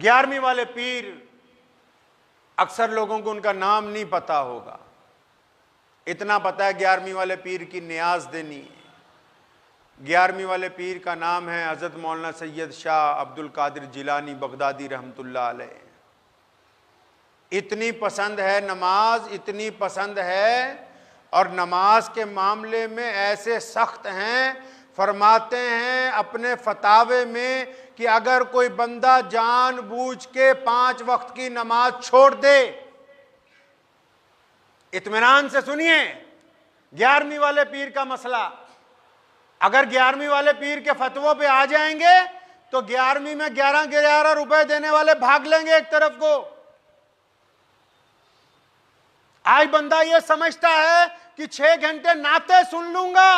11ویں والے پیر اکثر لوگوں کو ان کا نام نہیں پتا ہوگا، اتنا پتا ہے 11ویں والے پیر کی نیاز دینی ہے۔ 11ویں والے پیر کا نام ہے حضرت مولانا سید شاہ عبد القادر جیلانی بغدادی رحمۃ اللہ علیہ۔ اتنی پسند ہے نماز، اتنی پسند ہے، اور نماز کے معاملے میں ایسے سخت ہیں، فرماتے ہیں اپنے فتاوے میں کہ اگر کوئی بندہ جان بوجھ کے 5 وقت کی نماز چھوڑ دے، اطمینان سے سنیے 11ویں والے پیر کا مسئلہ، اگر 11ویں والے پیر کے فتووں پہ آ جائیں گے تو 11ویں میں 11 روپے دینے والے بھاگ لیں گے ایک طرف کو۔ آج بندہ یہ سمجھتا ہے کہ 6 گھنٹے نعتیں سن لوں گا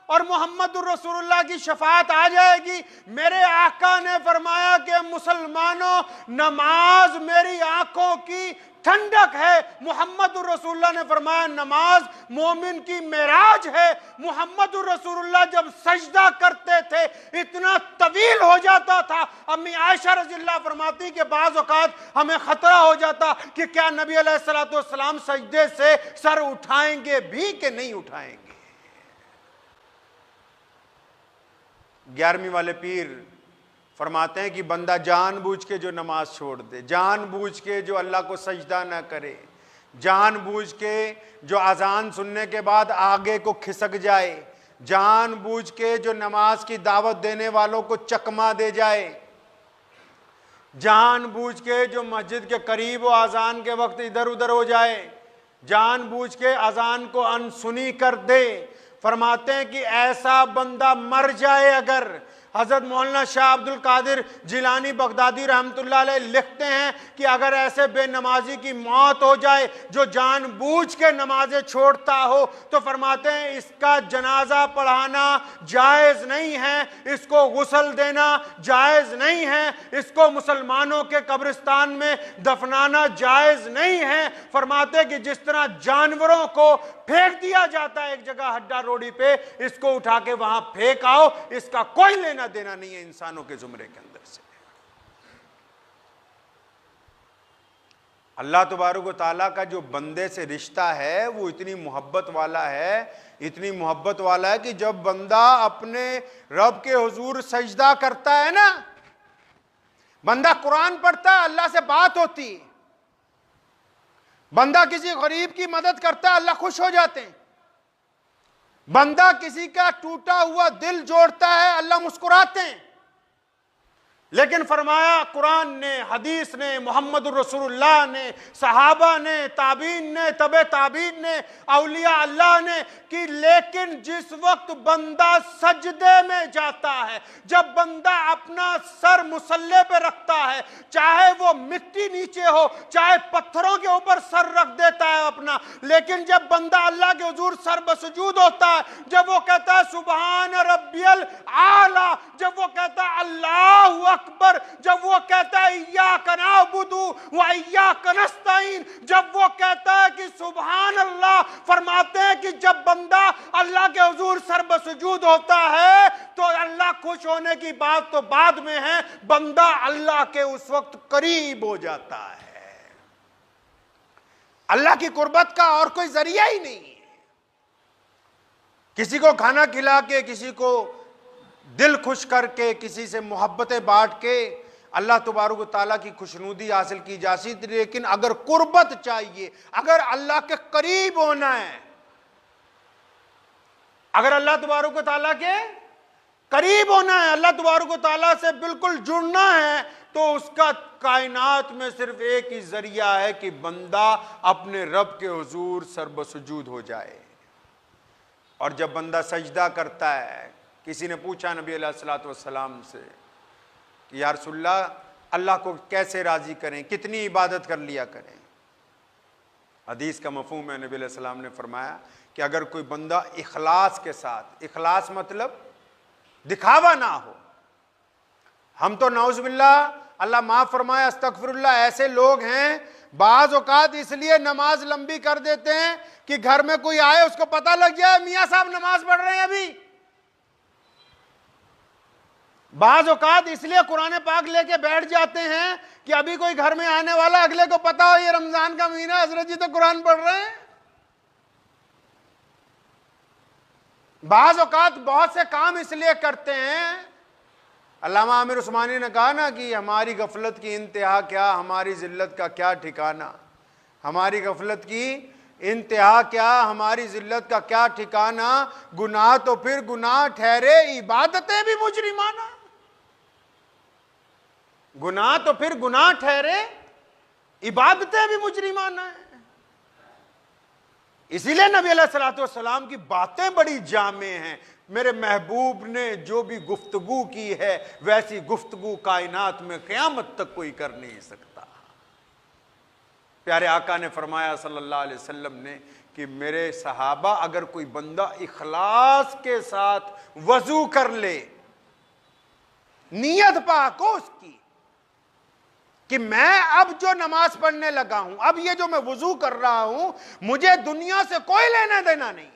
اور محمد الرسول اللہ کی شفاعت آ جائے گی۔ میرے آقا نے فرمایا کہ مسلمانوں، نماز میری آنکھوں کی ٹھنڈک ہے۔ محمد الرسول اللہ نے فرمایا نماز مومن کی معراج ہے۔ محمد الرسول اللہ جب سجدہ کرتے تھے اتنا طویل ہو جاتا تھا، امی عائشہ رضی اللہ فرماتی کہ بعض اوقات ہمیں خطرہ ہو جاتا کہ کیا نبی علیہ السلام سجدے سے سر اٹھائیں گے بھی کہ نہیں اٹھائیں گے۔ 11ویں والے پیر فرماتے ہیں کہ بندہ جان بوجھ کے جو نماز چھوڑ دے، جان بوجھ کے جو اللہ کو سجدہ نہ کرے، جان بوجھ کے جو اذان سننے کے بعد آگے کو کھسک جائے، جان بوجھ کے جو نماز کی دعوت دینے والوں کو چکما دے جائے، جان بوجھ کے جو مسجد کے قریب و اذان کے وقت ادھر ادھر ہو جائے، جان بوجھ کے اذان کو انسنی کر دے، فرماتے ہیں کہ ایسا بندہ مر جائے اگر، حضرت مولانا شاہ عبد القادر جیلانی بغدادی رحمۃ اللہ علیہ لکھتے ہیں کہ اگر ایسے بے نمازی کی موت ہو جائے جو جان بوجھ کے نمازیں چھوڑتا ہو تو فرماتے ہیں اس کا جنازہ پڑھانا جائز نہیں ہے، اس کو غسل دینا جائز نہیں ہے، اس کو مسلمانوں کے قبرستان میں دفنانا جائز نہیں ہے۔ فرماتے ہیں کہ جس طرح جانوروں کو پھینک دیا جاتا ہے ایک جگہ ہڈا روڑی پہ، اس کو اٹھا کے وہاں پھینک آؤ، اس کا کوئی لینا دینا نہیں ہے انسانوں کے زمرے کے اندر سے۔ اللہ تبارک و تعالیٰ کا جو بندے سے رشتہ ہے وہ اتنی محبت والا ہے، اتنی محبت والا ہے کہ جب بندہ اپنے رب کے حضور سجدہ کرتا ہے نا، بندہ قرآن پڑھتا ہے اللہ سے بات ہوتی ہے، بندہ کسی غریب کی مدد کرتا ہے اللہ خوش ہو جاتے ہیں، بندہ کسی کا ٹوٹا ہوا دل جوڑتا ہے اللہ مسکراتے ہیں۔ لیکن فرمایا قرآن نے، حدیث نے، محمد الرسول اللہ نے، صحابہ نے، تابعین نے، تبع تابعین نے، اولیاء اللہ نے کہ لیکن جس وقت بندہ سجدے میں جاتا ہے، جب بندہ اپنا سر مصلی پہ رکھتا ہے، چاہے وہ مٹی نیچے ہو، چاہے پتھروں کے اوپر سر رکھ دیتا ہے اپنا، لیکن جب بندہ اللہ کے حضور سر بسجود ہوتا ہے، جب وہ کہتا ہے سبحان ربی الاعلی، جب وہ کہتا ہے اللہ اکبر، جب وہ کہتا ہے ایاک نعبد و ایاک نستعین، جب وہ کہتا ہے کہ سبحان اللہ، فرماتے ہیں کہ جب بندہ اللہ کے حضور سر بسجود ہوتا ہے تو اللہ خوش ہونے کی بات تو بعد میں ہے، بندہ اللہ کے اس وقت قریب ہو جاتا ہے۔ اللہ کی قربت کا اور کوئی ذریعہ ہی نہیں ہے۔ کسی کو کھانا کھلا کے، کسی کو دل خوش کر کے، کسی سے محبتیں بانٹ کے اللہ تبارک و تعالیٰ کی خوشنودی حاصل کی جا سکتی، لیکن اگر قربت چاہیے، اگر اللہ کے قریب ہونا ہے، اگر اللہ تبارک و تعالیٰ کے قریب ہونا ہے، اللہ تبارک و تعالیٰ سے بالکل جڑنا ہے، تو اس کا کائنات میں صرف ایک ہی ذریعہ ہے کہ بندہ اپنے رب کے حضور سر بسجود ہو جائے۔ اور جب بندہ سجدہ کرتا ہے، کسی نے پوچھا نبی علیہ السلام سے کہ یا رسول اللہ، اللہ کو کیسے راضی کریں، کتنی عبادت کر لیا کریں؟ حدیث کا مفہوم ہے، نبی علیہ السلام نے فرمایا کہ اگر کوئی بندہ اخلاص کے ساتھ، اخلاص مطلب دکھاوا نہ ہو، ہم تو نعوذ باللہ اللہ معاف فرمائے استغفر اللہ ایسے لوگ ہیں بعض اوقات اس لیے نماز لمبی کر دیتے ہیں کہ گھر میں کوئی آئے اس کو پتہ لگ جائے میاں صاحب نماز پڑھ رہے ہیں ابھی، بعض اوقات اس لیے قرآن پاک لے کے بیٹھ جاتے ہیں کہ ابھی کوئی گھر میں آنے والا اگلے کو پتا ہو یہ رمضان کا مہینہ، حضرت جی تو قرآن پڑھ رہے ہیں۔ بعض اوقات بہت سے کام اس لیے کرتے ہیں، علامہ عامر عثمانی نے کہا نا کہ ہماری غفلت کی انتہا کیا، ہماری ذلت کا کیا ٹھکانہ، ہماری غفلت کی انتہا کیا، ہماری ذلت کا کیا ٹھکانہ، گناہ تو پھر گناہ ٹھہرے عبادتیں بھی مجرمانہ، گناہ تو پھر گناہ ٹھہرے عبادتیں بھی مجرمانہ ہیں۔ اسی لیے نبی علیہ الصلوۃ والسلام کی باتیں بڑی جامع ہیں۔ میرے محبوب نے جو بھی گفتگو کی ہے ویسی گفتگو کائنات میں قیامت تک کوئی کر نہیں سکتا۔ پیارے آقا نے فرمایا صلی اللہ علیہ وسلم نے کہ میرے صحابہ اگر کوئی بندہ اخلاص کے ساتھ وضو کر لے، نیت پاک ہو اس کی کہ میں اب جو نماز پڑھنے لگا ہوں، اب یہ جو میں وضو کر رہا ہوں، مجھے دنیا سے کوئی لینا دینا نہیں،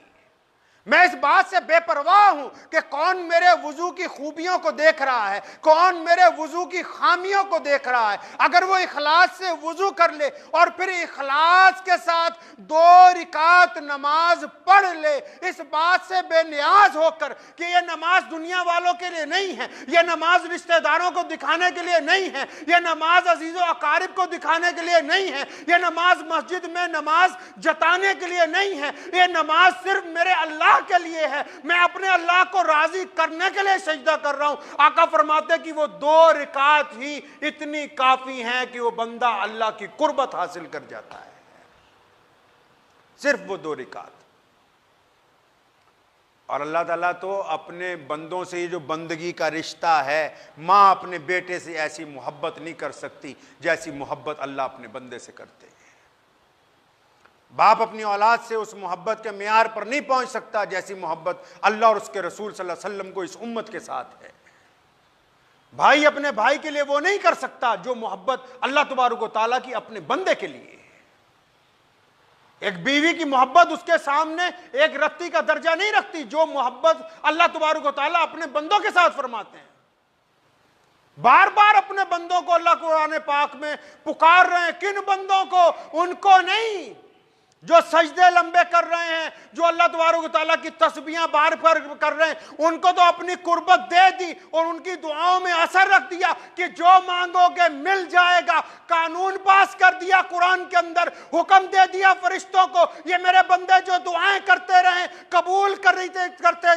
میں اس بات سے بے پرواہ ہوں کہ کون میرے وضو کی خوبیوں کو دیکھ رہا ہے، کون میرے وضو کی خامیوں کو دیکھ رہا ہے۔ اگر وہ اخلاص سے وضو کر لے اور پھر اخلاص کے ساتھ 2 رکعت نماز پڑھ لے، اس بات سے بے نیاز ہو کر کہ یہ نماز دنیا والوں کے لیے نہیں ہے، یہ نماز رشتہ داروں کو دکھانے کے لیے نہیں ہے، یہ نماز عزیز و اقارب کو دکھانے کے لیے نہیں ہے، یہ نماز مسجد میں نماز جتانے کے لیے نہیں ہے، یہ نماز صرف میرے اللہ کے لیے ہے، میں اپنے اللہ کو راضی کرنے کے لیے سجدہ کر رہا ہوں۔ آقا فرماتے ہیں کہ وہ 2 رکعت ہی اتنی کافی ہیں کہ وہ بندہ اللہ کی قربت حاصل کر جاتا ہے، صرف وہ 2 رکعت۔ اور اللہ تعالیٰ تو اپنے بندوں سے یہ جو بندگی کا رشتہ ہے، ماں اپنے بیٹے سے ایسی محبت نہیں کر سکتی جیسی محبت اللہ اپنے بندے سے کرتے ہیں۔ باپ اپنی اولاد سے اس محبت کے معیار پر نہیں پہنچ سکتا جیسی محبت اللہ اور اس کے رسول صلی اللہ علیہ وسلم کو اس امت کے ساتھ ہے۔ بھائی اپنے بھائی کے لیے وہ نہیں کر سکتا جو محبت اللہ تبارک و تعالیٰ کی اپنے بندے کے لیے ہے۔ ایک بیوی کی محبت اس کے سامنے ایک رتی کا درجہ نہیں رکھتی جو محبت اللہ تبارک و تعالیٰ اپنے بندوں کے ساتھ فرماتے ہیں۔ بار بار اپنے بندوں کو اللہ قرآن پاک میں پکار رہے ہیں، کن بندوں کو؟ ان کو نہیں جو سجدے لمبے کر رہے ہیں، جو اللہ تبارک و تعالیٰ کی تسبیحاں بار بار کر رہے ہیں، ان کو تو اپنی قربت دے دی اور ان کی دعاؤں میں اثر رکھ دیا کہ جو مانگو گے مل جائے گا۔ قانون پاس کر دیا قرآن کے اندر، حکم دے دیا فرشتوں کو، یہ میرے بندے جو دعائیں کرتے رہیں قبول کرتے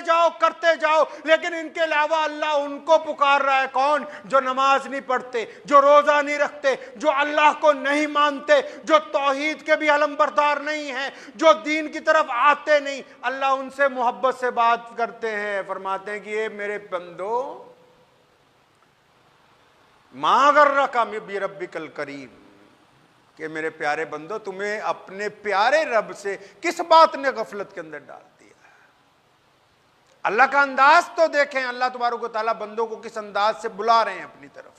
جاؤ، لیکن ان کے علاوہ اللہ ان کو پکار رہا ہے۔ کون؟ جو نماز نہیں پڑھتے، جو روزہ نہیں رکھتے، جو اللہ کو نہیں مانتے، جو توحید کے بھی علم بردار نہیں ہیں، جو دین کی طرف آتے نہیں، اللہ ان سے محبت سے بات کرتے ہیں، فرماتے ہیں کہ یہ میرے بندو ما غرک بربک الکریم، کہ میرے پیارے بندو تمہیں اپنے پیارے رب سے کس بات نے غفلت کے اندر ڈال دیا۔ اللہ کا انداز تو دیکھیں، اللہ تبارک و تعالیٰ بندوں کو کس انداز سے بلا رہے ہیں اپنی طرف،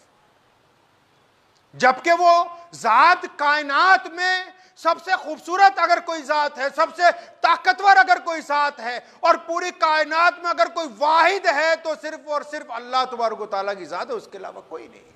جبکہ وہ ذات کائنات میں سب سے خوبصورت اگر کوئی ذات ہے، سب سے طاقتور اگر کوئی ذات ہے، اور پوری کائنات میں اگر کوئی واحد ہے تو صرف اور صرف اللہ تبارک و تعالیٰ کی ذات ہے، اس کے علاوہ کوئی نہیں۔